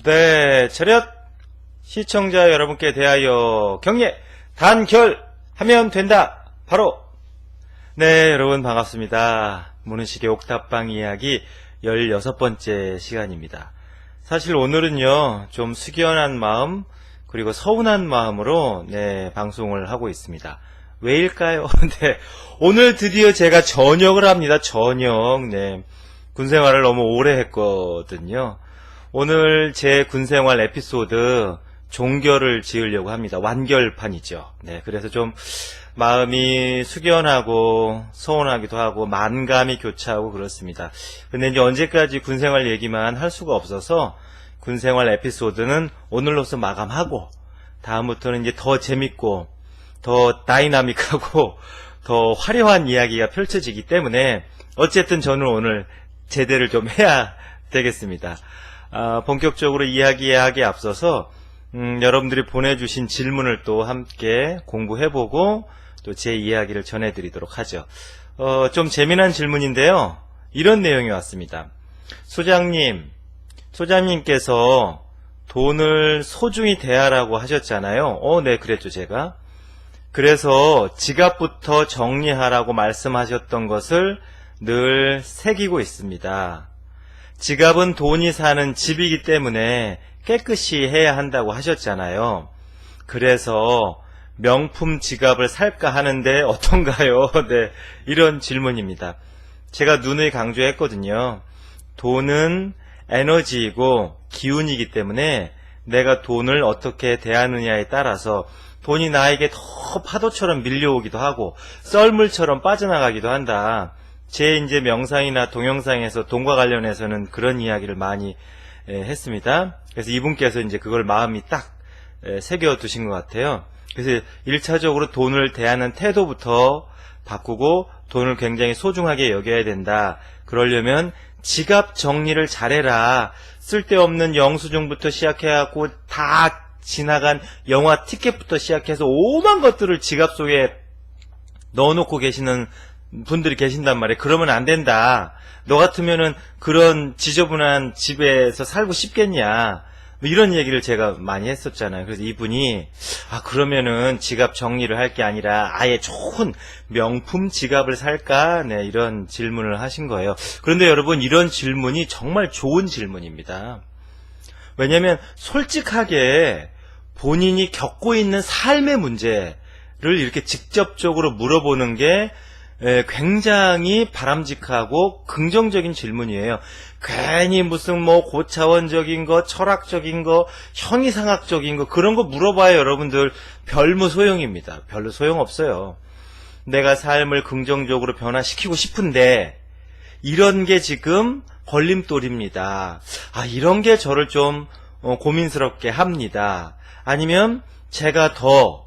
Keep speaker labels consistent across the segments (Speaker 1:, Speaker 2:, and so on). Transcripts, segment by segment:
Speaker 1: 네, 차렷 시청자 여러분께 대하여 경례 단결하면 된다. 바로 네, 여러분 반갑습니다. 문은식의 옥탑방 이야기 16번째 시간입니다. 사실 오늘은요, 좀 숙연한 마음 그리고 서운한 마음으로 방송을 하고 있습니다. 왜일까요? 네, 오늘 드디어 제가 전역을 합니다. 전역. 네, 군생활을 너무 오래 했거든요. 오늘 제 군생활 에피소드 종결을 지으려고 합니다. 완결판이죠. 네, 그래서 좀 마음이 숙연하고 서운하기도 하고 만감이 교차하고 그렇습니다. 근데 이제 언제까지 군생활 얘기만 할 수가 없어서 군생활 에피소드는 오늘로서 마감하고 다음부터는 이제 더 재밌고 더 다이나믹하고 더 화려한 이야기가 펼쳐지기 때문에 어쨌든 저는 오늘 제대를 좀 해야 되겠습니다. 본격적으로 이야기하기에 앞서서 여러분들이 보내주신 질문을 또 함께 공부해보고 또 제 이야기를 전해드리도록 하죠. 좀 재미난 질문인데요. 이런 내용이 왔습니다. 소장님께서 돈을 소중히 대하라고 하셨잖아요. 네, 그랬죠, 제가. 그래서 지갑부터 정리하라고 말씀하셨던 것을 늘 새기고 있습니다. 지갑은 돈이 사는 집이기 때문에 깨끗이 해야 한다고 하셨잖아요. 그래서 명품 지갑을 살까 하는데 어떤가요? 네, 이런 질문입니다. 제가 누누이 강조했거든요. 돈은 에너지이고 기운이기 때문에 내가 돈을 어떻게 대하느냐에 따라서 돈이 나에게 더 파도처럼 밀려오기도 하고 썰물처럼 빠져나가기도 한다. 제 이제 명상이나 동영상에서 돈과 관련해서는 그런 이야기를 많이 했습니다. 그래서 이분께서 이제 그걸 마음이 딱 새겨 두신 것 같아요. 그래서 1차적으로 돈을 대하는 태도부터 바꾸고 돈을 굉장히 소중하게 여겨야 된다. 그러려면 지갑 정리를 잘해라. 쓸데없는 영수증부터 시작해갖고 다 지나간 영화 티켓부터 시작해서 오만 것들을 지갑 속에 넣어놓고 계시는 분들이 계신단 말이에요. 그러면 안 된다. 너 같으면은 그런 지저분한 집에서 살고 싶겠냐. 뭐 이런 얘기를 제가 많이 했었잖아요. 그래서 이분이 그러면은 지갑 정리를 할 게 아니라 아예 좋은 명품 지갑을 살까? 네, 이런 질문을 하신 거예요. 그런데 여러분, 이런 질문이 정말 좋은 질문입니다. 왜냐면 솔직하게 본인이 겪고 있는 삶의 문제를 이렇게 직접적으로 물어보는 게 굉장히 바람직하고 긍정적인 질문이에요. 괜히 무슨 뭐 고차원적인 거, 철학적인 거, 형이상학적인 거 그런 거 물어봐요. 여러분들 별무 소용입니다. 별로 소용없어요. 내가 삶을 긍정적으로 변화시키고 싶은데 이런 게 지금 걸림돌입니다. 이런 게 저를 좀 고민스럽게 합니다. 아니면 제가 더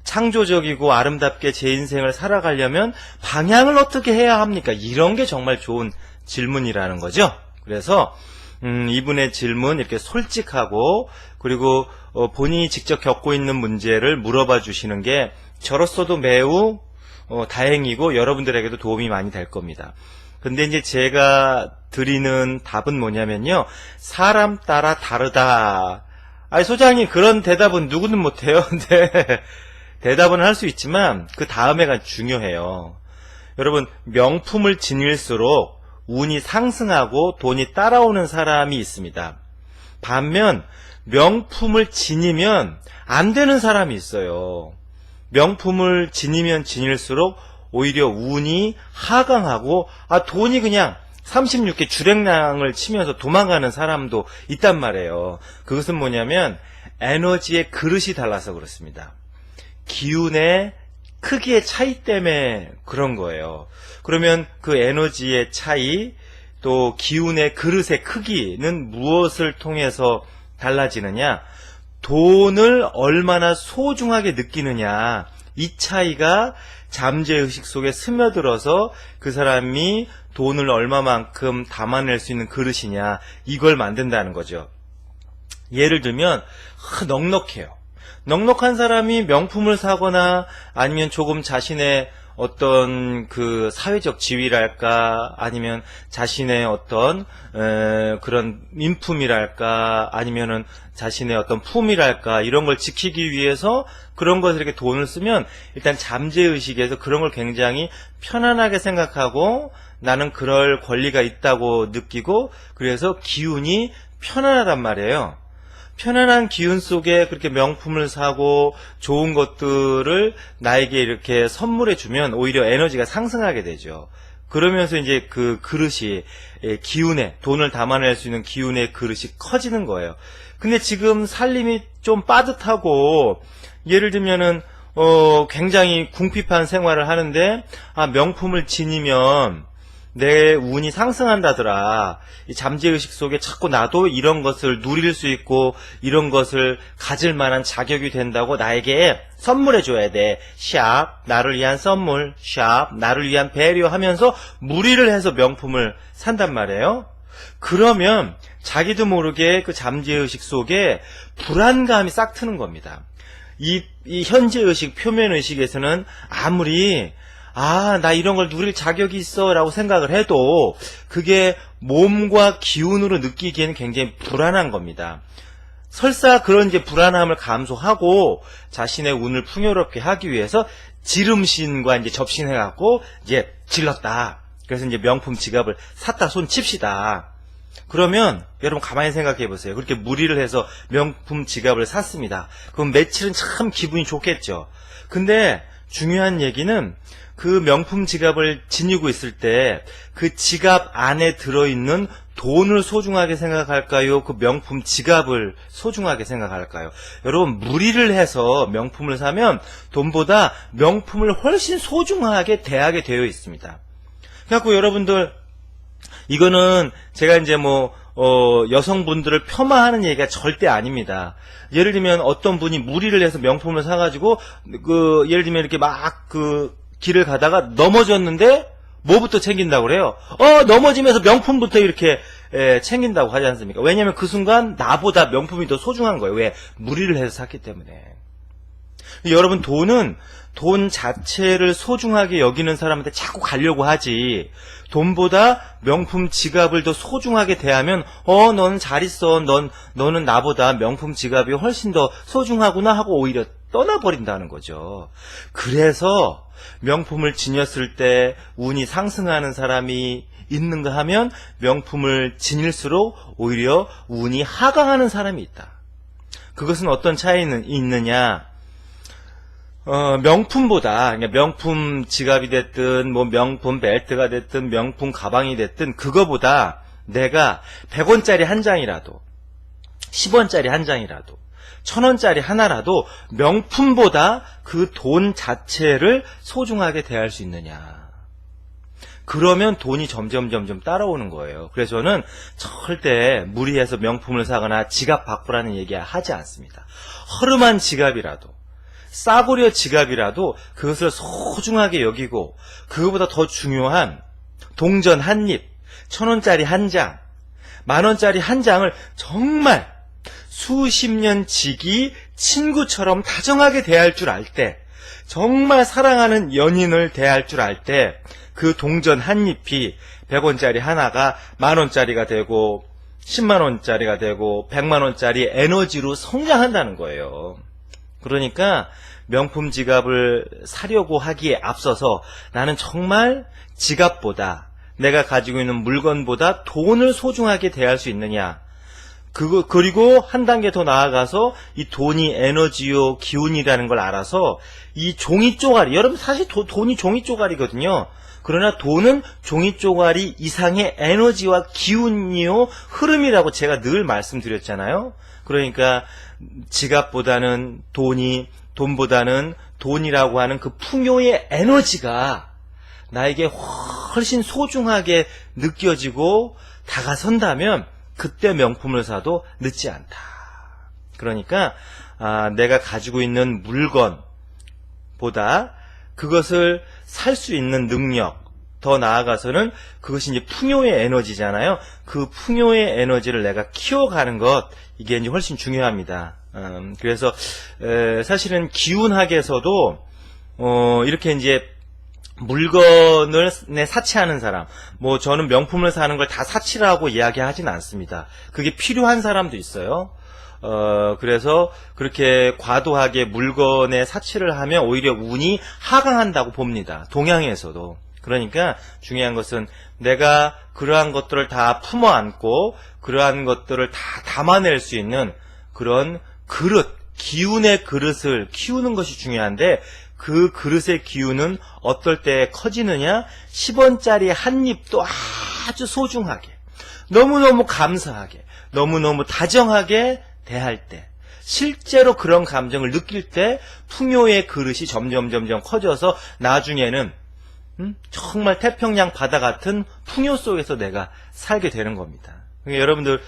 Speaker 1: 창조적이고 아름답게 제 인생을 살아가려면 방향을 어떻게 해야 합니까? 이런 게 정말 좋은 질문이라는 거죠. 그래서 이분의 질문 이렇게 솔직하고 그리고 본인이 직접 겪고 있는 문제를 물어봐 주시는 게 저로서도 매우 다행이고 여러분들에게도 도움이 많이 될 겁니다. 근데 이제 제가 드리는 답은 뭐냐면요. 사람 따라 다르다. 소장님, 그런 대답은 누구는 못해요. 네. 대답은 할 수 있지만 그 다음에가 중요해요. 여러분, 명품을 지닐수록 운이 상승하고 돈이 따라오는 사람이 있습니다. 반면 명품을 지니면 안 되는 사람이 있어요. 명품을 지니면 지닐수록 오히려 운이 하강하고 돈이 그냥 36개 주랭랑을 치면서 도망가는 사람도 있단 말이에요. 그것은 뭐냐면 에너지의 그릇이 달라서 그렇습니다. 기운의 크기의 차이 때문에 그런 거예요. 그러면 그 에너지의 차이 또 기운의 그릇의 크기는 무엇을 통해서 달라지느냐? 돈을 얼마나 소중하게 느끼느냐. 이 차이가 잠재의식 속에 스며들어서 그 사람이 돈을 얼마만큼 담아낼 수 있는 그릇이냐, 이걸 만든다는 거죠. 예를 들면 넉넉해요. 넉넉한 사람이 명품을 사거나 아니면 조금 자신의 어떤 그 사회적 지위랄까, 아니면 자신의 어떤 그런 인품이랄까, 아니면은 자신의 어떤 품이랄까, 이런 걸 지키기 위해서 그런 것을 이렇게 돈을 쓰면 일단 잠재의식에서 그런 걸 굉장히 편안하게 생각하고 나는 그럴 권리가 있다고 느끼고, 그래서 기운이 편안하단 말이에요. 편안한 기운 속에 그렇게 명품을 사고 좋은 것들을 나에게 이렇게 선물해 주면 오히려 에너지가 상승하게 되죠. 그러면서 이제 그 그릇이, 기운에, 돈을 담아낼 수 있는 기운의 그릇이 커지는 거예요. 근데 지금 살림이 좀 빠듯하고, 예를 들면은 굉장히 궁핍한 생활을 하는데, 명품을 지니면 내 운이 상승한다더라. 이 잠재의식 속에 자꾸 나도 이런 것을 누릴 수 있고 이런 것을 가질 만한 자격이 된다고 나에게 선물해 줘야 돼. 샵, 나를 위한 선물, 샵, 나를 위한 배려하면서 무리를 해서 명품을 산단 말이에요. 그러면 자기도 모르게 그 잠재의식 속에 불안감이 싹 트는 겁니다. 이 현재의식, 표면의식에서는 아무리 나 이런 걸 누릴 자격이 있어 라고 생각을 해도 그게 몸과 기운으로 느끼기에는 굉장히 불안한 겁니다. 설사 그런 이제 불안함을 감소하고 자신의 운을 풍요롭게 하기 위해서 지름신과 이제 접신해갖고 이제 질렀다. 그래서 이제 명품 지갑을 샀다 손 칩시다. 그러면 여러분 가만히 생각해 보세요. 그렇게 무리를 해서 명품 지갑을 샀습니다. 그럼 며칠은 참 기분이 좋겠죠. 근데 중요한 얘기는 그 명품 지갑을 지니고 있을 때 그 지갑 안에 들어있는 돈을 소중하게 생각할까요? 그 명품 지갑을 소중하게 생각할까요? 여러분, 무리를 해서 명품을 사면 돈보다 명품을 훨씬 소중하게 대하게 되어 있습니다. 그래갖고 여러분들, 이거는 제가 이제 여성분들을 폄하하는 얘기가 절대 아닙니다. 예를 들면 어떤 분이 무리를 해서 명품을 사가지고, 예를 들면 이렇게 길을 가다가 넘어졌는데, 뭐부터 챙긴다고 그래요? 넘어지면서 명품부터 이렇게, 챙긴다고 하지 않습니까? 왜냐면 그 순간 나보다 명품이 더 소중한 거예요. 왜? 무리를 해서 샀기 때문에. 여러분, 돈 자체를 소중하게 여기는 사람한테 자꾸 가려고 하지, 돈보다 명품 지갑을 더 소중하게 대하면 너는 잘 있어, 너는 나보다 명품 지갑이 훨씬 더 소중하구나 하고 오히려 떠나버린다는 거죠. 그래서 명품을 지녔을 때 운이 상승하는 사람이 있는가 하면 명품을 지닐수록 오히려 운이 하강하는 사람이 있다. 그것은 어떤 차이는 있느냐? 명품보다, 그러니까 명품 지갑이 됐든, 명품 벨트가 됐든, 명품 가방이 됐든, 그거보다 내가 100원짜리 한 장이라도, 10원짜리 한 장이라도, 1000원짜리 하나라도 명품보다 그 돈 자체를 소중하게 대할 수 있느냐. 그러면 돈이 점점 따라오는 거예요. 그래서 저는 절대 무리해서 명품을 사거나 지갑 바꾸라는 얘기 하지 않습니다. 허름한 지갑이라도, 싸구려 지갑이라도 그것을 소중하게 여기고, 그거보다 더 중요한 동전 한 입, 1000원짜리 한 장, 10,000원짜리 한 장을 정말 수십 년 지기 친구처럼 다정하게 대할 줄 알 때, 정말 사랑하는 연인을 대할 줄 알 때, 그 동전 한 잎이 100원짜리 하나가 10,000원짜리가 되고 10만원짜리가 되고 100만원짜리 에너지로 성장한다는 거예요. 그러니까 명품 지갑을 사려고 하기에 앞서서 나는 정말 지갑보다, 내가 가지고 있는 물건보다 돈을 소중하게 대할 수 있느냐. 그리고 한 단계 더 나아가서 이 돈이 에너지요, 기운이라는 걸 알아서 이 종이 쪼가리, 여러분 사실 돈이 종이 쪼가리거든요. 그러나 돈은 종이 쪼가리 이상의 에너지와 기운이요, 흐름이라고 제가 늘 말씀드렸잖아요. 그러니까 지갑보다는 돈보다는 돈이라고 하는 그 풍요의 에너지가 나에게 훨씬 소중하게 느껴지고 다가선다면 그때 명품을 사도 늦지 않다. 그러니까 내가 가지고 있는 물건보다 그것을 살 수 있는 능력, 더 나아가서는 그것이 이제 풍요의 에너지잖아요. 그 풍요의 에너지를 내가 키워가는 것, 이게 이제 훨씬 중요합니다. 그래서 사실은 기운학에서도 이렇게 이제 물건을 사치하는 사람, 뭐 저는 명품을 사는 걸 다 사치라고 이야기하진 않습니다. 그게 필요한 사람도 있어요. 그래서 그렇게 과도하게 물건에 사치를 하면 오히려 운이 하강한다고 봅니다. 동양에서도. 그러니까 중요한 것은 내가 그러한 것들을 다 품어 안고 그러한 것들을 다 담아낼 수 있는 그런 그릇, 기운의 그릇을 키우는 것이 중요한데, 그 그릇의 기운은 어떨 때 커지느냐? 10원짜리 한 입도 아주 소중하게, 너무너무 감사하게, 너무너무 다정하게 대할 때, 실제로 그런 감정을 느낄 때 풍요의 그릇이 점점 커져서 나중에는 정말 태평양 바다 같은 풍요 속에서 내가 살게 되는 겁니다. 그러니까 여러분들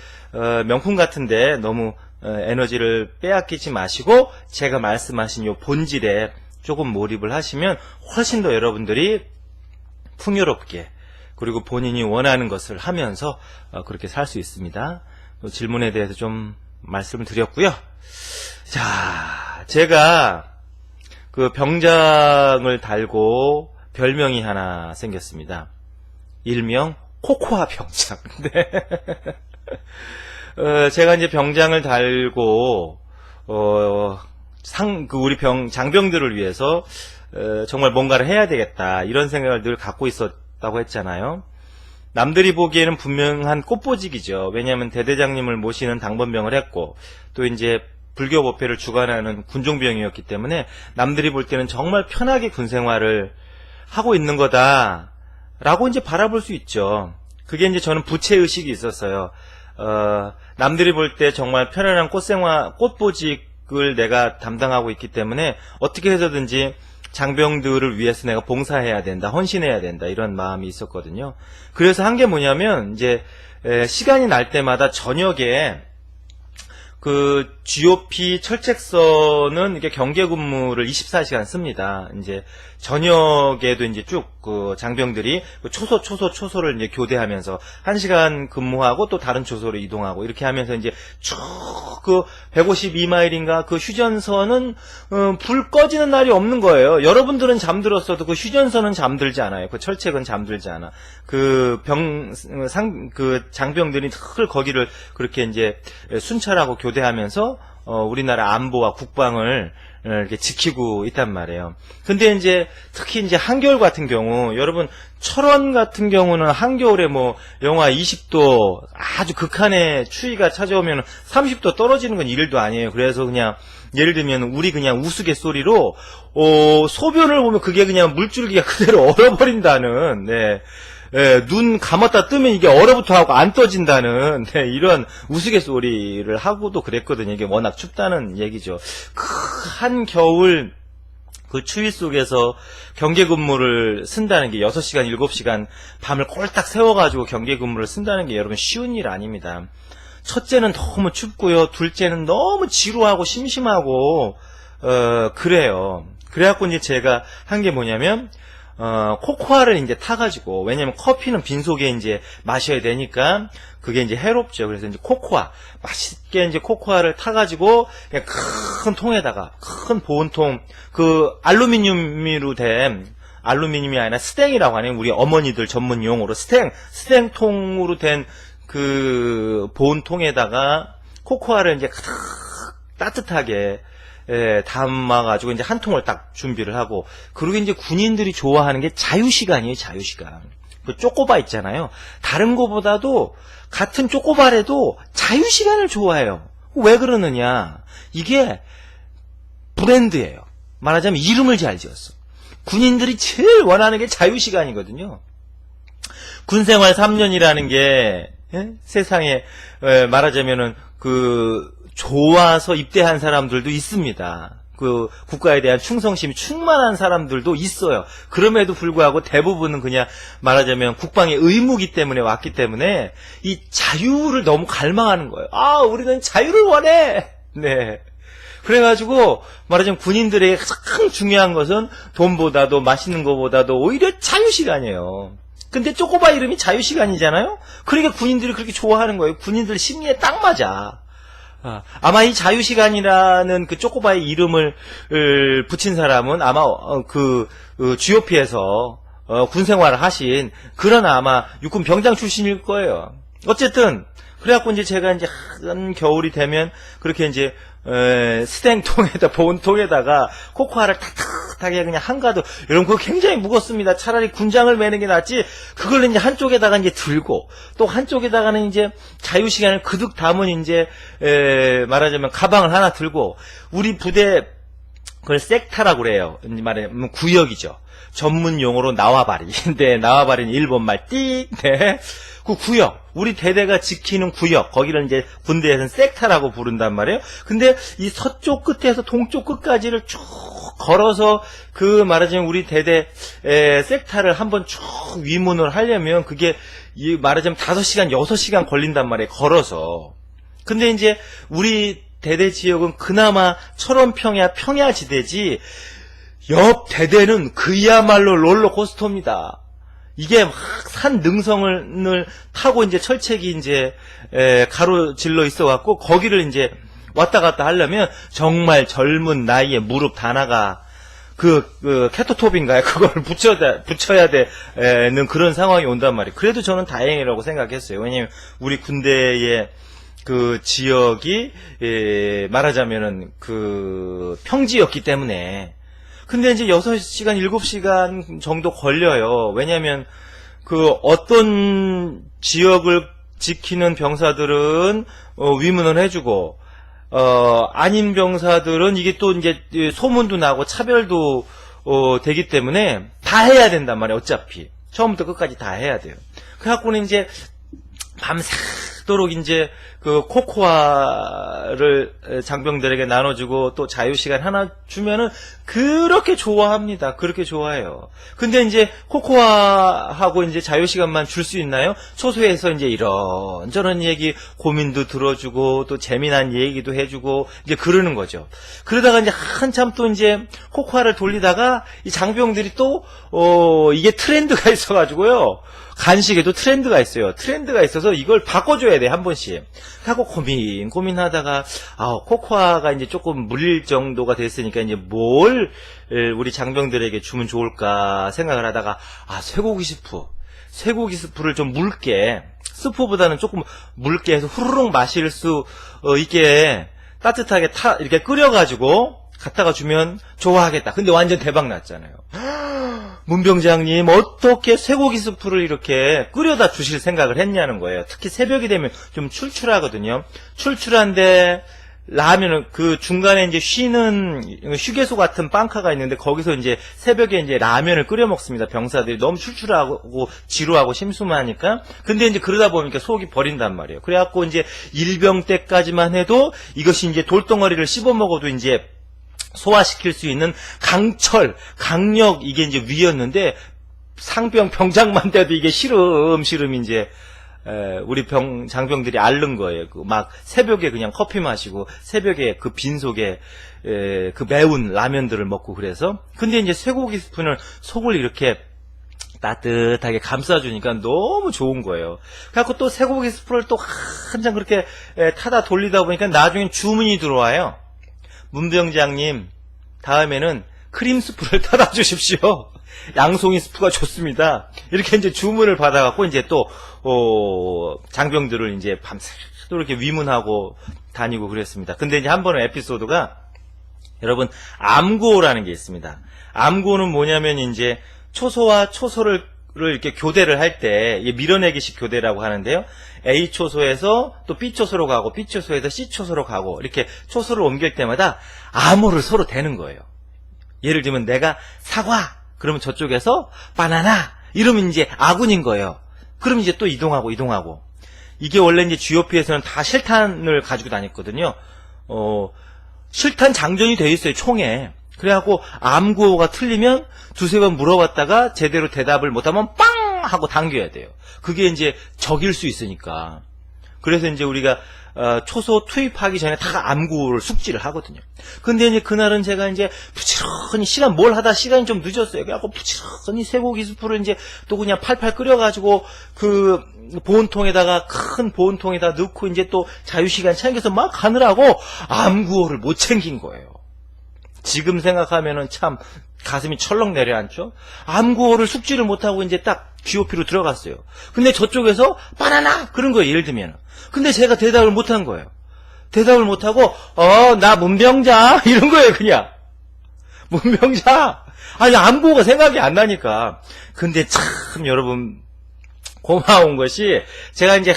Speaker 1: 명품 같은데 너무 에너지를 빼앗기지 마시고 제가 말씀하신 요 본질에 조금 몰입을 하시면 훨씬 더 여러분들이 풍요롭게, 그리고 본인이 원하는 것을 하면서 그렇게 살 수 있습니다. 질문에 대해서 좀 말씀을 드렸고요. 자, 제가 그 병장을 달고 별명이 하나 생겼습니다. 일명 코코아 병장. 네. 제가 이제 병장을 달고 우리 장병들을 위해서 정말 뭔가를 해야 되겠다, 이런 생각을 늘 갖고 있었다고 했잖아요. 남들이 보기에는 분명한 꽃보직이죠. 왜냐하면 대대장님을 모시는 당번병을 했고, 또 이제 불교 법회를 주관하는 군종병이었기 때문에 남들이 볼 때는 정말 편하게 군생활을 하고 있는 거다라고 이제 바라볼 수 있죠. 그게 이제 저는 부채의식이 있었어요. 남들이 볼 때 정말 편안한 꽃보직을 내가 담당하고 있기 때문에 어떻게 해서든지 장병들을 위해서 내가 봉사해야 된다, 헌신해야 된다, 이런 마음이 있었거든요. 그래서 한 게 뭐냐면, 이제 시간이 날 때마다 저녁에 그 GOP 철책선은 이게 경계 근무를 24시간 씁니다. 이제 저녁에도 이제 쭉 그 장병들이 초소를 이제 교대하면서 1시간 근무하고 또 다른 초소로 이동하고 이렇게 하면서 이제 쭉 그 152마일인가 그 휴전선은 불 꺼지는 날이 없는 거예요. 여러분들은 잠들었어도 그 휴전선은 잠들지 않아요. 그 철책은 잠들지 않아. 그 장병들이 늘 거기를 그렇게 이제 순찰하고 교대하면서 우리나라 안보와 국방을 이렇게 지키고 있단 말이에요. 근데 이제 특히 이제 한겨울 같은 경우, 여러분 철원 같은 경우는 한겨울에 뭐 영하 20도 아주 극한의 추위가 찾아오면 30도 떨어지는 건 일도 아니에요. 그래서 그냥 예를 들면 우리 그냥 우스갯소리로 소변을 보면 그게 그냥 물줄기가 그대로 얼어버린다는, 네. 예, 눈 감았다 뜨면 이게 얼어붙어 하고 안 떠진다는, 네, 이런 우스갯소리를 하고도 그랬거든요. 이게 워낙 춥다는 얘기죠. 한겨울 그 추위 속에서 경계 근무를 쓴다는 게 6시간, 7시간 밤을 꼴딱 세워가지고 경계 근무를 쓴다는 게 여러분 쉬운 일 아닙니다. 첫째는 너무 춥고요. 둘째는 너무 지루하고 심심하고, 그래요. 그래갖고 이제 제가 한 게 뭐냐면, 코코아를 이제 타가지고, 왜냐면 커피는 빈속에 이제 마셔야 되니까, 그게 이제 해롭죠. 그래서 이제 코코아, 맛있게 이제 코코아를 타가지고, 그냥 큰 통에다가, 큰 보온통, 그 알루미늄으로 된, 알루미늄이 아니라 스탱이라고 하네요. 우리 어머니들 전문 용어로 스탱통으로 된 그 보온통에다가 코코아를 이제 가득 따뜻하게 담아가지고 이제 한 통을 딱 준비를 하고, 그리고 이제 군인들이 좋아하는 게 자유시간이에요, 자유시간. 그 쪼꼬바 있잖아요. 다른 거보다도 같은 쪼꼬바래도 자유시간을 좋아해요. 왜 그러느냐? 이게 브랜드예요. 말하자면 이름을 잘 지었어. 군인들이 제일 원하는 게 자유시간이거든요. 군생활 3년이라는 게 세상에 말하자면은 그 좋아서 입대한 사람들도 있습니다. 그 국가에 대한 충성심이 충만한 사람들도 있어요. 그럼에도 불구하고 대부분은 그냥 말하자면 국방의 의무기 때문에 왔기 때문에 이 자유를 너무 갈망하는 거예요. 아, 우리는 자유를 원해. 네. 그래가지고 말하자면 군인들에게 가장 중요한 것은 돈보다도 맛있는 것보다도 오히려 자유시간이에요. 근데 쪼꼬바 이름이 자유시간이잖아요. 그러니까 군인들이 그렇게 좋아하는 거예요. 군인들 심리에 딱 맞아. 아마 이 자유시간이라는 그 쪼꼬바의 이름을 붙인 사람은 아마 GOP에서 군 생활을 하신 그런 아마 육군 병장 출신일 거예요. 어쨌든 그래갖고 이제 제가 이제 한 겨울이 되면 그렇게 이제 스탱통에다 보온통에다가 코코아를 따뜻하게 그냥 한가득, 여러분 그거 굉장히 무겁습니다. 차라리 군장을 매는 게 낫지. 그걸 이제 한쪽에다가 이제 들고 또 한쪽에다가는 이제 자유시간을 그득 담은 이제 말하자면 가방을 하나 들고, 우리 부대 그걸 섹타라고 그래요. 말하면 구역이죠. 전문 용어로 나와바리. 네, 나와바리는 일본말 띡. 네. 그 구역, 우리 대대가 지키는 구역, 거기를 이제 군대에서는 섹타라고 부른단 말이에요. 근데 이 서쪽 끝에서 동쪽 끝까지를 쭉 걸어서 그 말하자면 우리 대대 섹타를 한번 쭉 위문을 하려면 그게 말하자면 5시간, 6시간 걸린단 말이에요. 걸어서. 근데 이제 우리 대대 지역은 그나마 철원평야 평야지대지, 옆 대대는 그야말로 롤러코스터입니다. 이게 막 산 능성을 타고 이제 철책이 이제 가로질러 있어갖고 거기를 이제 왔다 갔다 하려면 정말 젊은 나이에 무릎 다 나가 그 캐토톱인가요? 그걸 붙여야 되는 그런 상황이 온단 말이에요. 그래도 저는 다행이라고 생각했어요. 왜냐면 우리 군대의 그 지역이 말하자면은 그 평지였기 때문에. 근데 이제 6시간, 7시간 정도 걸려요. 왜냐면 그 어떤 지역을 지키는 병사들은 위문을 해주고 아닌 병사들은 이게 또 이제 소문도 나고 차별도 되기 때문에 다 해야 된단 말이에요. 어차피 처음부터 끝까지 다 해야 돼요. 그래갖고는 이제 밤새도록 이제 그 코코아를 장병들에게 나눠주고 또 자유시간 하나 주면은 그렇게 좋아합니다. 그렇게 좋아해요. 근데 이제 코코아하고 이제 자유시간만 줄 수 있나요? 초소에서 이제 이런저런 얘기, 고민도 들어주고 또 재미난 얘기도 해주고 이제 그러는 거죠. 그러다가 이제 한참 또 이제 코코아를 돌리다가 이 장병들이 또 이게 트렌드가 있어가지고요. 간식에도 트렌드가 있어요. 트렌드가 있어서 이걸 바꿔줘야 돼, 한 번씩. 하고 고민하다가, 코코아가 이제 조금 물릴 정도가 됐으니까 이제 뭘 우리 장병들에게 주면 좋을까 생각을 하다가, 쇠고기 스프. 쇠고기 스프를 좀 묽게, 스프보다는 조금 묽게 해서 후루룩 마실 수 있게 따뜻하게 이렇게 끓여가지고 갖다가 주면 좋아하겠다. 근데 완전 대박 났잖아요. 문병장님 어떻게 쇠고기 스프를 이렇게 끓여다 주실 생각을 했냐는 거예요. 특히 새벽이 되면 좀 출출하거든요. 출출한데 라면은 그 중간에 이제 쉬는 휴게소 같은 빵카가 있는데 거기서 이제 새벽에 이제 라면을 끓여 먹습니다. 병사들이 너무 출출하고 지루하고 심심하니까. 근데 이제 그러다 보니까 속이 버린단 말이에요. 그래갖고 이제 일병 때까지만 해도 이것이 이제 돌덩어리를 씹어 먹어도 이제 소화시킬 수 있는 강철, 강력, 이게 이제 위였는데, 상병, 병장만 돼도 이게 시름 이제, 우리 장병들이 앓는 거예요. 막 새벽에 그냥 커피 마시고, 새벽에 그 빈속에, 그 매운 라면들을 먹고 그래서. 근데 이제 쇠고기 스프는 속을 이렇게 따뜻하게 감싸주니까 너무 좋은 거예요. 그래갖고 또 쇠고기 스프를 또 한참 그렇게 타다 돌리다 보니까 나중엔 주문이 들어와요. 문병장님, 다음에는 크림 스프를 타다 주십시오. 양송이 스프가 좋습니다. 이렇게 이제 주문을 받아갖고 이제 또, 장병들을 이제 밤새도록 이렇게 위문하고 다니고 그랬습니다. 근데 이제 한 번은 에피소드가, 여러분, 암구호라는 게 있습니다. 암구호는 뭐냐면 이제 초소와 초소를 이렇게 교대를 할 때, 밀어내기식 교대라고 하는데요. A 초소에서 또 B 초소로 가고, B 초소에서 C 초소로 가고, 이렇게 초소를 옮길 때마다 암호를 서로 대는 거예요. 예를 들면 내가 사과, 그러면 저쪽에서 바나나, 이러면 이제 아군인 거예요. 그럼 이제 또 이동하고. 이게 원래 이제 GOP에서는 다 실탄을 가지고 다녔거든요. 실탄 장전이 되어 있어요, 총에. 그래갖고 암구호가 틀리면 두세 번 물어봤다가 제대로 대답을 못하면 빵! 하고 당겨야 돼요. 그게 이제 적일 수 있으니까. 그래서 이제 우리가 초소 투입하기 전에 다 암구를 숙지를 하거든요. 근데 이제 그날은 제가 이제 부지런히 뭘 하다 시간이 좀 늦었어요. 그래갖고 부지런히 쇠고기 스프를 이제 또 그냥 팔팔 끓여가지고 그 보온통에다가 큰 보온통에다 넣고 이제 또 자유시간 챙겨서 막 가느라고 암구호를 못 챙긴 거예요. 지금 생각하면은 참 가슴이 철렁 내려앉죠. 암구호를 숙지를 못하고 이제 딱 GOP로 들어갔어요. 근데 저쪽에서 바나나 그런 거예요. 예를 들면. 근데 제가 대답을 못한 거예요. 대답을 못하고 나 문병자 이런 거예요. 그냥 문병자. 아니 암구호가 생각이 안 나니까. 근데 참 여러분 고마운 것이 제가 이제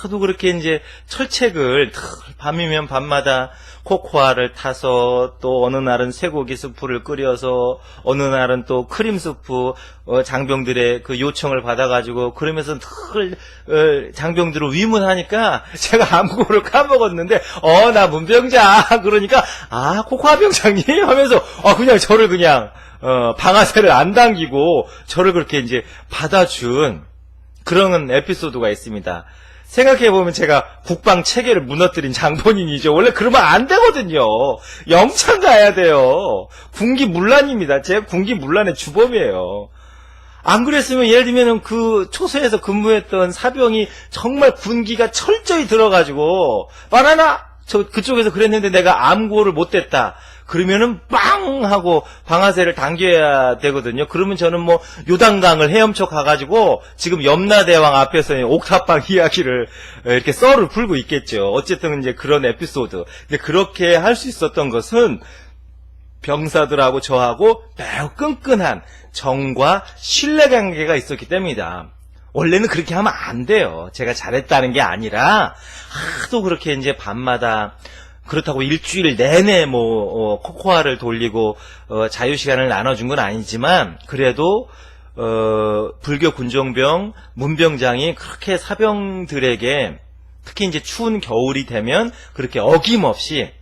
Speaker 1: 하도 그렇게 이제 철책을 밤이면 밤마다 코코아를 타서 또 어느 날은 쇠고기 스프를 끓여서 어느 날은 또 크림 스프 장병들의 그 요청을 받아가지고 그러면서 늘 장병들을 위문하니까 제가 암구호를 까먹었는데 나 문병자 그러니까 코코아 병장님 하면서 그냥 저를 그냥 방아쇠를 안 당기고 저를 그렇게 이제 받아준 그런 에피소드가 있습니다. 생각해보면 제가 국방 체계를 무너뜨린 장본인이죠. 원래 그러면 안 되거든요. 영창 가야 돼요. 군기문란입니다. 제가 군기문란의 주범이에요. 안 그랬으면 예를 들면 그 초소에서 근무했던 사병이 정말 군기가 철저히 들어가지고 바나나 그쪽에서 그랬는데 내가 암구호를 못했다. 그러면은 빵 하고 방아쇠를 당겨야 되거든요. 그러면 저는 뭐 요단강을 헤엄쳐 가가지고 지금 염라대왕 앞에서 옥탑방 이야기를 이렇게 썰을 풀고 있겠죠. 어쨌든 이제 그런 에피소드. 근데 그렇게 할 수 있었던 것은 병사들하고 저하고 매우 끈끈한 정과 신뢰관계가 있었기 때문이다. 원래는 그렇게 하면 안 돼요. 제가 잘했다는 게 아니라 하도 그렇게 이제 밤마다 그렇다고 일주일 내내 코코아를 돌리고 자유시간을 나눠준 건 아니지만 그래도 불교 군종병 문병장이 그렇게 사병들에게 특히 이제 추운 겨울이 되면 그렇게 어김없이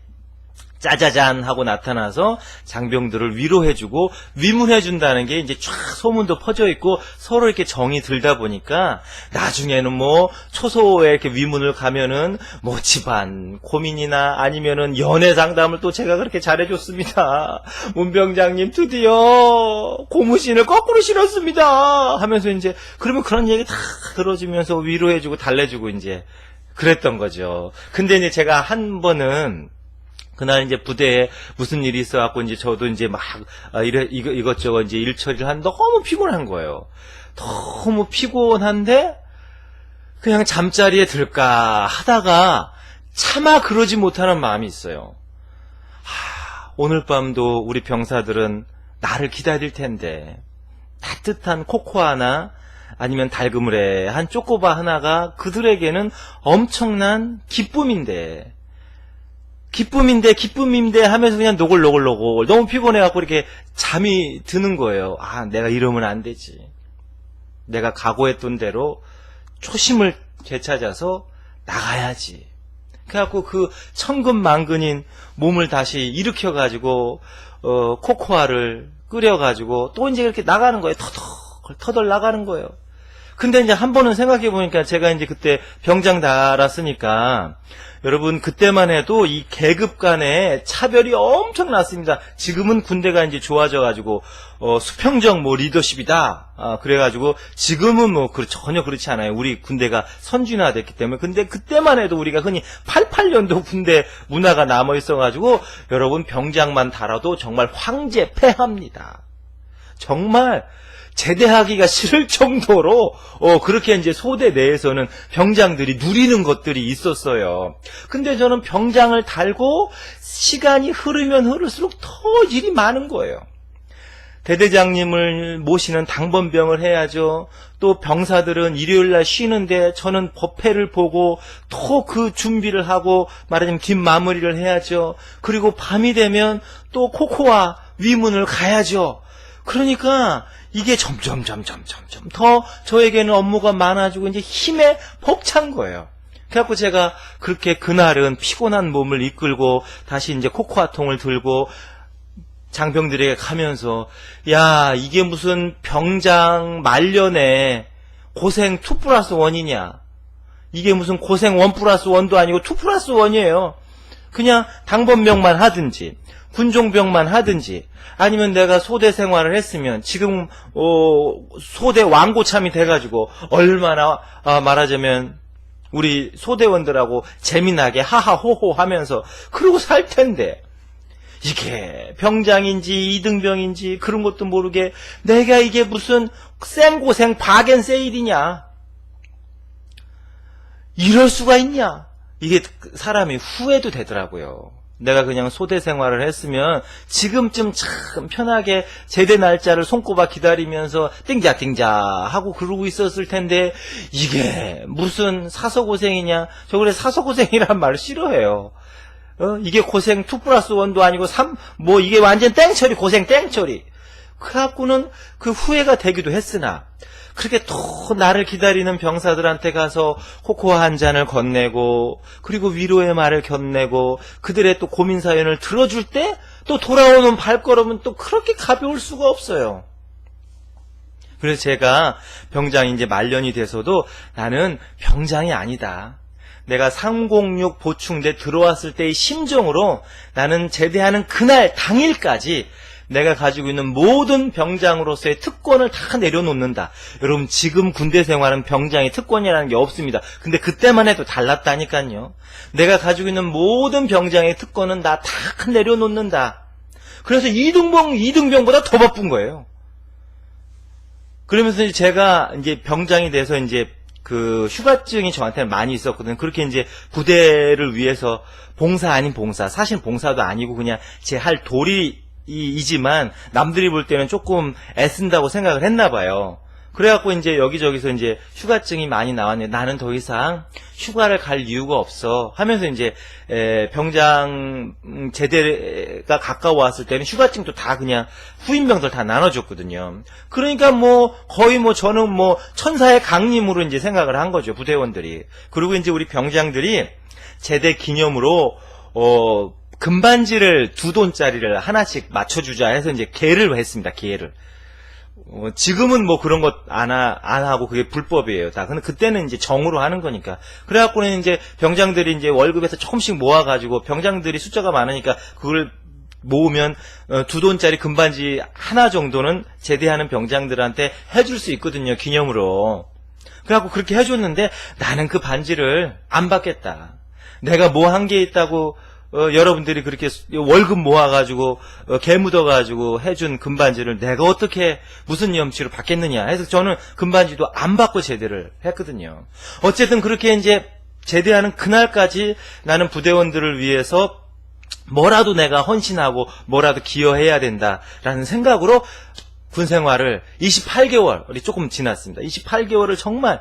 Speaker 1: 짜자잔 하고 나타나서 장병들을 위로해주고 위문해준다는 게 이제 쫙 소문도 퍼져 있고 서로 이렇게 정이 들다 보니까 나중에는 초소에 이렇게 위문을 가면은 집안 고민이나 아니면은 연애 상담을 또 제가 그렇게 잘해줬습니다. 문병장님 드디어 고무신을 거꾸로 신었습니다 하면서 이제 그러면 그런 얘기 다 들어주면서 위로해주고 달래주고 이제 그랬던 거죠. 근데 이제 제가 한 번은 그날 이제 부대에 무슨 일이 있어갖고 이제 저도 이제 막 이것저것 이제 일 처리를 한 너무 피곤한 거예요. 너무 피곤한데 그냥 잠자리에 들까 하다가 차마 그러지 못하는 마음이 있어요. 오늘 밤도 우리 병사들은 나를 기다릴 텐데 따뜻한 코코아나 아니면 달그물에 한 쪼꼬바 하나가 그들에게는 엄청난 기쁨인데 하면서 그냥 노골노골 너무 피곤해갖고 이렇게 잠이 드는 거예요. 내가 이러면 안 되지. 내가 각오했던 대로 초심을 되찾아서 나가야지. 그래갖고 그 천근만근인 몸을 다시 일으켜가지고 코코아를 끓여가지고 또 이제 이렇게 나가는 거예요. 터덜 나가는 거예요. 근데 이제 한 번은 생각해보니까 제가 이제 그때 병장 달았으니까 여러분 그때만 해도 이 계급 간의 차별이 엄청 났습니다. 지금은 군대가 이제 좋아져가지고 수평적 리더십이다. 그래가지고 지금은 전혀 그렇지 않아요. 우리 군대가 선진화됐기 때문에. 근데 그때만 해도 우리가 흔히 88년도 군대 문화가 남아 있어가지고 여러분 병장만 달아도 정말 황제 폐하입니다. 정말 제대하기가 싫을 정도로 그렇게 이제 소대 내에서는 병장들이 누리는 것들이 있었어요. 근데 저는 병장을 달고 시간이 흐르면 흐를수록 더 일이 많은 거예요. 대대장님을 모시는 당번병을 해야죠. 또 병사들은 일요일날 쉬는데 저는 법회를 보고 또 그 준비를 하고 말하자면 뒷마무리를 해야죠. 그리고 밤이 되면 또 코코아 위문을 가야죠. 그러니까 이게 점점 더 저에게는 업무가 많아지고 이제 힘에 벅찬 거예요. 그래갖고 제가 그렇게 그날은 피곤한 몸을 이끌고 다시 이제 코코아통을 들고 장병들에게 가면서 이게 무슨 병장 말년에 고생 2+1이냐. 이게 무슨 고생 1+1도 아니고 2+1이에요. 그냥 당번병만 하든지 군종병만 하든지 아니면 내가 소대 생활을 했으면 지금 소대 왕고참이 돼가지고 얼마나 말하자면 우리 소대원들하고 재미나게 하하호호 하면서 그러고 살 텐데 이게 병장인지 이등병인지 그런 것도 모르게 내가 이게 무슨 생고생 바겐세일이냐, 이럴 수가 있냐, 이게 사람이 후회도 되더라고요. 내가 그냥 소대 생활을 했으면 지금쯤 참 편하게 제대 날짜를 손꼽아 기다리면서 띵자띵자 하고 그러고 있었을 텐데 이게 무슨 사서고생이냐. 저 그래 사서고생이란 말 싫어해요. 이게 고생 2+1도 아니고 3, 이게 완전 땡처리, 고생 땡처리. 그래갖고는 그 후회가 되기도 했으나 그렇게 또 나를 기다리는 병사들한테 가서 코코아 한 잔을 건네고 그리고 위로의 말을 건네고 그들의 또 고민 사연을 들어줄 때 또 돌아오는 발걸음은 또 그렇게 가벼울 수가 없어요. 그래서 제가 병장이 이제 말년이 돼서도 나는 병장이 아니다. 내가 306 보충대 들어왔을 때의 심정으로 나는 제대하는 그날 당일까지 내가 가지고 있는 모든 병장으로서의 특권을 다 내려놓는다. 여러분 지금 군대 생활은 병장의 특권이라는 게 없습니다. 근데 그때만 해도 달랐다니까요. 내가 가지고 있는 모든 병장의 특권은 다 내려놓는다. 그래서 이등병보다 더 바쁜 거예요. 그러면서 제가 이제 병장이 돼서 이제 그 휴가증이 저한테는 많이 있었거든요. 그렇게 이제 부대를 위해서 봉사 아닌 봉사, 사실 봉사도 아니고 그냥 제 할 도리이지만 남들이 볼 때는 조금 애쓴다고 생각을 했나 봐요. 그래갖고 이제 여기저기서 이제 휴가증이 많이 나왔는데 나는 더 이상 휴가를 갈 이유가 없어 하면서 이제 병장 제대가 가까워왔을 때는 휴가증도 다 그냥 후임병들 다 나눠줬거든요. 그러니까 거의 저는 천사의 강림으로 이제 생각을 한 거죠, 부대원들이. 그리고 이제 우리 병장들이 제대 기념으로 금반지를 2돈짜리를 하나씩 맞춰주자 해서 이제 개를 했습니다. 개를. 지금은 그런 것 안 하고 그게 불법이에요. 다. 근데 그때는 이제 정으로 하는 거니까. 그래갖고는 이제 병장들이 이제 월급에서 조금씩 모아가지고 병장들이 숫자가 많으니까 그걸 모으면 2돈짜리 금반지 하나 정도는 제대하는 병장들한테 해줄 수 있거든요. 기념으로. 그래갖고 그렇게 해줬는데 나는 그 반지를 안 받겠다. 내가 한 게 있다고 여러분들이 그렇게 월급 모아가지고 개 묻어가지고 해준 금반지를 내가 어떻게 무슨 염치로 받겠느냐 해서 저는 금반지도 안 받고 제대를 했거든요. 어쨌든 그렇게 이제 제대하는 그날까지 나는 부대원들을 위해서 뭐라도 내가 헌신하고 뭐라도 기여해야 된다라는 생각으로 군생활을 28개월이 조금 지났습니다. 28개월을 정말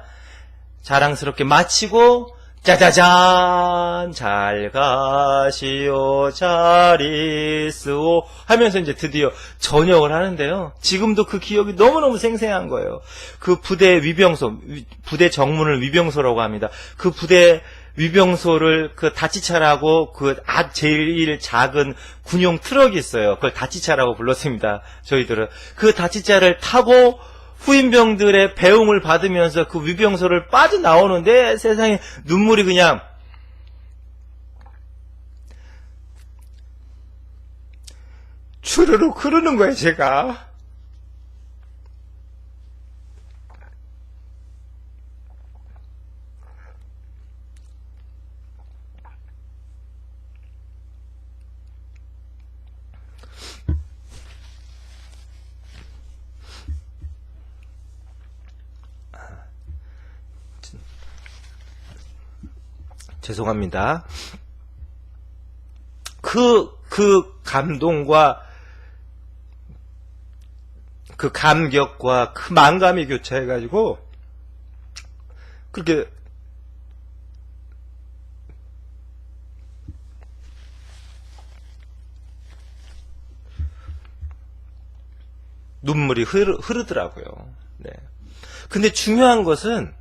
Speaker 1: 자랑스럽게 마치고 짜자잔 잘 가시오 잘 있으오 하면서 이제 드디어 전역을 하는데요. 지금도 그 기억이 너무너무 생생한 거예요. 그 부대 위병소, 부대 정문을 위병소라고 합니다. 그 부대 위병소를 그 다치차라고 제일 작은 군용 트럭이 있어요. 그걸 다치차라고 불렀습니다. 저희들은. 그 다치차를 타고 후임병들의 배웅을 받으면서 그 위병소를 빠져나오는데 세상에 눈물이 그냥 주르륵 흐르는 거예요, 제가. 죄송합니다. 그 감동과 그 감격과 그 만감이 교차해가지고 그렇게 눈물이 흐르더라고요. 네. 근데 중요한 것은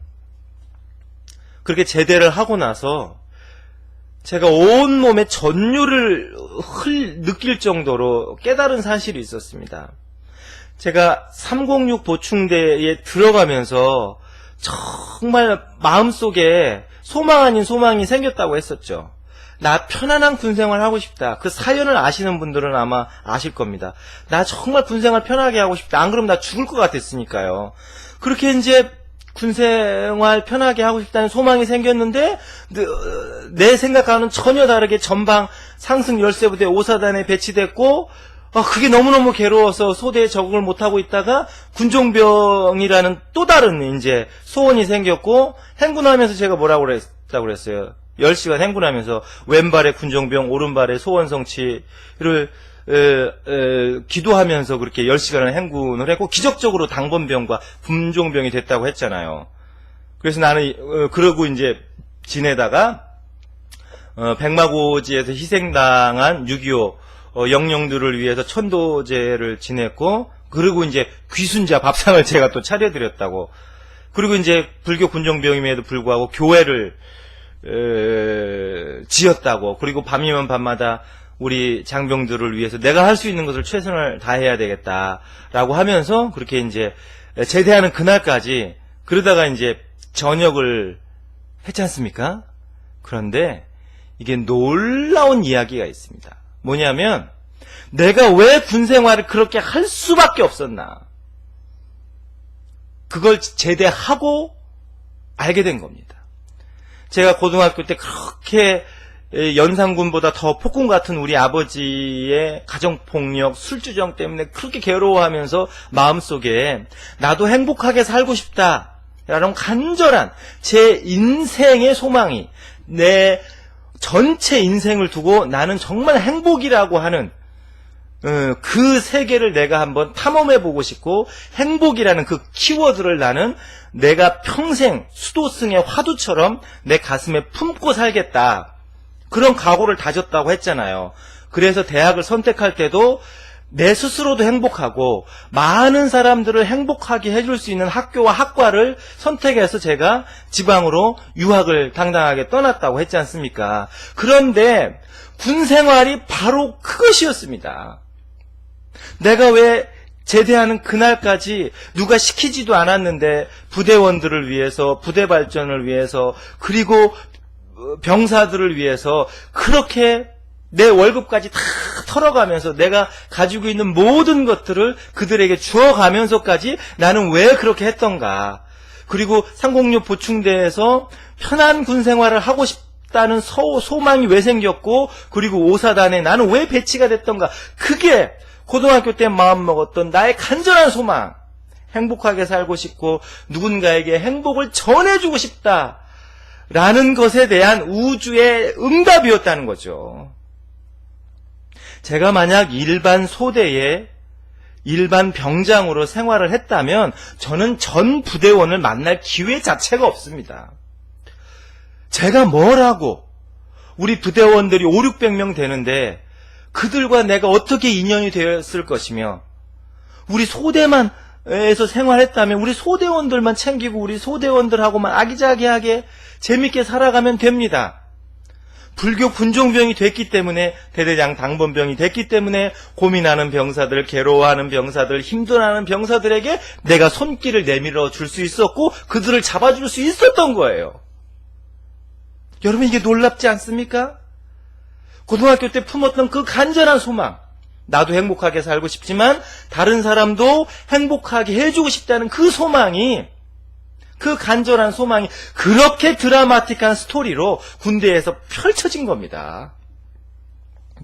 Speaker 1: 그렇게 제대를 하고 나서 제가 온몸에 전율을 느낄 정도로 깨달은 사실이 있었습니다. 제가 306 보충대에 들어가면서 정말 마음속에 소망 아닌 소망이 생겼다고 했었죠. 나 편안한 군생활 하고 싶다. 그 사연을 아시는 분들은 아마 아실 겁니다. 나 정말 군생활 편하게 하고 싶다. 안 그러면 나 죽을 것 같았으니까요. 그렇게 이제 군생활 편하게 하고 싶다는 소망이 생겼는데 내 생각과는 전혀 다르게 전방 상승 열세부대 5사단에 배치됐고 그게 너무너무 괴로워서 소대에 적응을 못하고 있다가 군종병이라는 또 다른 이제 소원이 생겼고 행군하면서 제가 뭐라고 그랬다고 그랬어요. 10시간 행군하면서 왼발에 군종병 오른발에 소원성취를 기도하면서 그렇게 10시간을 행군을 했고 기적적으로 당번병과 군종병이 됐다고 했잖아요. 그래서 나는 그러고 이제 지내다가 백마고지에서 희생당한 6.25 영령들을 위해서 천도제를 지냈고 그리고 이제 귀순자 밥상을 제가 또 차려드렸다고. 그리고 이제 불교 군종병임에도 불구하고 교회를 지었다고. 그리고 밤이면 밤마다 우리 장병들을 위해서 내가 할 수 있는 것을 최선을 다해야 되겠다라고 하면서 그렇게 이제 제대하는 그날까지 그러다가 이제 전역을 했지 않습니까? 그런데 이게 놀라운 이야기가 있습니다. 뭐냐면 내가 왜 군생활을 그렇게 할 수밖에 없었나. 그걸 제대하고 알게 된 겁니다. 제가 고등학교 때 그렇게 연산군보다 더 폭군 같은 우리 아버지의 가정폭력, 술주정 때문에 그렇게 괴로워하면서 마음속에 나도 행복하게 살고 싶다라는 간절한 제 인생의 소망이 내 전체 인생을 두고 나는 정말 행복이라고 하는 그 세계를 내가 한번 탐험해보고 싶고 행복이라는 그 키워드를 나는 내가 평생 수도승의 화두처럼 내 가슴에 품고 살겠다. 그런 각오를 다졌다고 했잖아요. 그래서 대학을 선택할 때도 내 스스로도 행복하고 많은 사람들을 행복하게 해줄 수 있는 학교와 학과를 선택해서 제가 지방으로 유학을 당당하게 떠났다고 했지 않습니까? 그런데 군생활이 바로 그것이었습니다. 내가 왜 제대하는 그날까지 누가 시키지도 않았는데 부대원들을 위해서, 부대 발전을 위해서, 그리고 병사들을 위해서 그렇게 내 월급까지 다 털어가면서 내가 가지고 있는 모든 것들을 그들에게 주어가면서까지 나는 왜 그렇게 했던가. 그리고 상공료 보충대에서 편한 군생활을 하고 싶다는 소망이 왜 생겼고 그리고 5사단에 나는 왜 배치가 됐던가. 그게 고등학교 때 마음먹었던 나의 간절한 소망. 행복하게 살고 싶고 누군가에게 행복을 전해주고 싶다라는 것에 대한 우주의 응답이었다는 거죠. 제가 만약 일반 소대에 일반 병장으로 생활을 했다면 저는 전 부대원을 만날 기회 자체가 없습니다. 제가 뭘 하고 우리 부대원들이 5,600명 되는데 그들과 내가 어떻게 인연이 되었을 것이며 우리 소대만에서 생활했다면 우리 소대원들만 챙기고 우리 소대원들하고만 아기자기하게 재밌게 살아가면 됩니다. 불교 군종병이 됐기 때문에 대대장 당번병이 됐기 때문에 고민하는 병사들, 괴로워하는 병사들, 힘들어하는 병사들에게 내가 손길을 내밀어 줄 수 있었고 그들을 잡아줄 수 있었던 거예요. 여러분 이게 놀랍지 않습니까? 고등학교 때 품었던 그 간절한 소망, 나도 행복하게 살고 싶지만 다른 사람도 행복하게 해주고 싶다는 그 소망이, 그 간절한 소망이 그렇게 드라마틱한 스토리로 군대에서 펼쳐진 겁니다.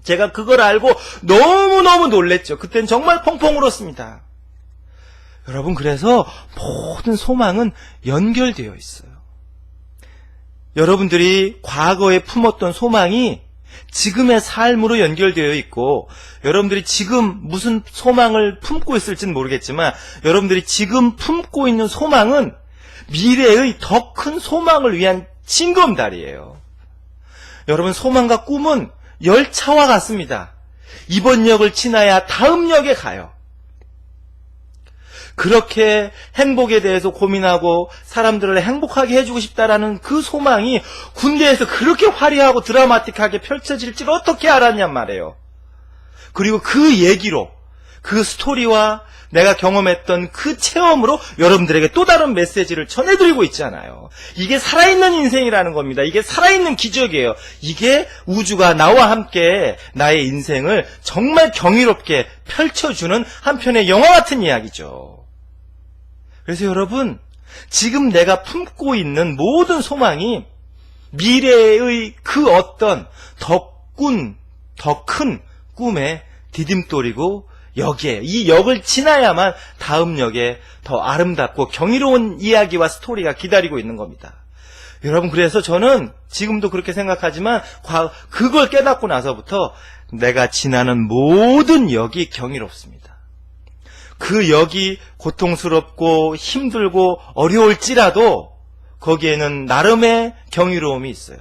Speaker 1: 제가 그걸 알고 너무너무 놀랬죠. 그땐 정말 펑펑 울었습니다. 여러분, 그래서 모든 소망은 연결되어 있어요. 여러분들이 과거에 품었던 소망이 지금의 삶으로 연결되어 있고, 여러분들이 지금 무슨 소망을 품고 있을지는 모르겠지만 여러분들이 지금 품고 있는 소망은 미래의 더 큰 소망을 위한 징검다리예요. 여러분, 소망과 꿈은 열차와 같습니다. 이번 역을 지나야 다음 역에 가요. 그렇게 행복에 대해서 고민하고 사람들을 행복하게 해주고 싶다라는 그 소망이 군대에서 그렇게 화려하고 드라마틱하게 펼쳐질 줄 어떻게 알았냔 말이에요. 그리고 그 얘기로, 그 스토리와 내가 경험했던 그 체험으로 여러분들에게 또 다른 메시지를 전해드리고 있잖아요. 이게 살아있는 인생이라는 겁니다. 이게 살아있는 기적이에요. 이게 우주가 나와 함께 나의 인생을 정말 경이롭게 펼쳐주는 한편의 영화 같은 이야기죠. 그래서 여러분, 지금 내가 품고 있는 모든 소망이 미래의 그 어떤 더 큰 꿈의 디딤돌이고, 여기에 이 역을 지나야만 다음 역에 더 아름답고 경이로운 이야기와 스토리가 기다리고 있는 겁니다. 여러분, 그래서 저는 지금도 그렇게 생각하지만 그걸 깨닫고 나서부터 내가 지나는 모든 역이 경이롭습니다. 그 역이 고통스럽고 힘들고 어려울지라도 거기에는 나름의 경이로움이 있어요.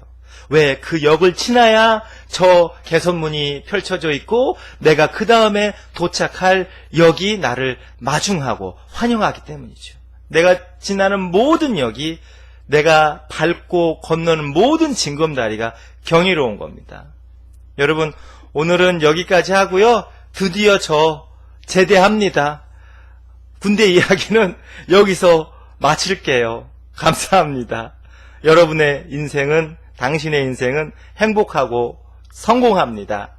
Speaker 1: 왜? 그 역을 지나야 저 개선문이 펼쳐져 있고 내가 그 다음에 도착할 역이 나를 마중하고 환영하기 때문이죠. 내가 지나는 모든 역이, 내가 밟고 건너는 모든 징검다리가 경이로운 겁니다. 여러분, 오늘은 여기까지 하고요. 드디어 저 제대합니다. 군대 이야기는 여기서 마칠게요. 감사합니다. 여러분의 인생은, 당신의 인생은 행복하고 성공합니다.